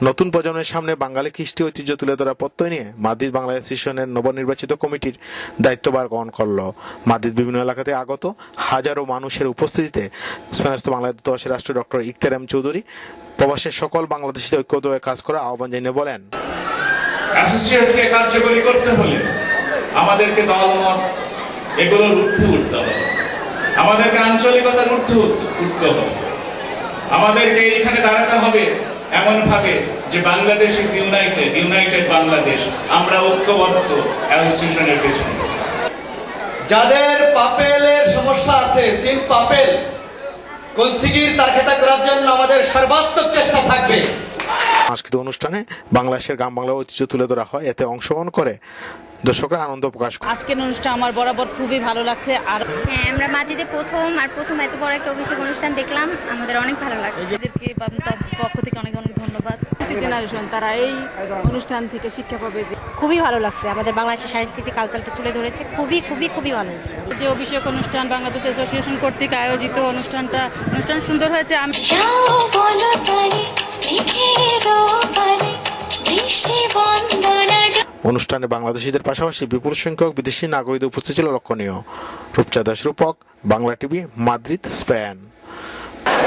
নতুন প্রজন্মের সামনে বাঙালি কৃষ্টি ঐতিহ্য তুলে ধরার প্রত্যয় নিয়ে মাদ্রিদ বাংলা অ্যাসোসিয়েশনের নবনির্বাচিত কমিটির দায়িত্বভার গ্রহণ করল। মাদ্রিদ বিভিন্ন এলাকাতে আগত হাজারো মানুষের উপস্থিতিতে স্পেনস্থ বাংলাদেশ দূতাবাসের রাষ্ট্রদূত ডক্টর ইকতার এম চৌধুরী প্রবাসের সকল বাংলাদেশিদের ঐক্যবদ্ধভাবে কাজ করার আহ্বান জানিয়ে বলেন, অ্যাসোসিয়েশনকে কার্যকরী করতে হলে আমাদেরকে দলমত এগুলোর ঊর্ধ্বে উঠতে হবে, আমাদেরকে আঞ্চলিকতার ঊর্ধ্বে উঠতে হবে, আমাদেরকে এইখানে দাঁড়াতে হবে এমন ভাবে যে বাংলাদেশ ইজ ইউনাইটেড বাংলাদেশ। আমরা ঐক্যবদ্ধ অ্যাসোসিয়েশনের পেছনে। যাদের পাপেলের সমস্যা আছে, সিন পাপেল কলসিগির তারকেটা করার জন্য আমাদের সর্বাত্মক চেষ্টা থাকবে। সাংস্কৃতিক অনুষ্ঠানে বাংলাদেশের গ্রাম বাংলার ঐতিহ্য তুলে ধরা হয়। এতে অংশগ্রহণ করে দর্শকরা আনন্দ প্রকাশ করে। আজকের অনুষ্ঠান আমার বরাবর খুবই ভালো লাগছে। আর হ্যাঁ, আমরা মাদ্রিদে প্রথম এত বড় একটা অভিষেক অনুষ্ঠান দেখলাম, আমাদের অনেক ভালো লাগছে। এদেরকে পক্ষ থেকে অনেক অনেক ধন্যবাদ। জেনারেশন তারা এই অনুষ্ঠান থেকে শিক্ষা পাবে। খুবই ভালো লাগছে, আমাদের বাংলাদেশের সাংস্কৃতিক কালচারটা তুলে ধরেছে, খুবই খুবই খুবই ভালো হয়েছে। যে অভিষেক অনুষ্ঠান বাংলাদেশ অ্যাসোসিয়েশন কর্তৃক আয়োজিত অনুষ্ঠান সুন্দর হয়েছে। অনুষ্ঠানে বাংলাদেশিদের পাশাপাশি বিপুল সংখ্যক বিদেশি নাগরিকদের উপস্থিত ছিল লক্ষণীয়। রূপচা দাস, রূপক, বাংলা টিভি, মাদ্রিদ, স্পেন।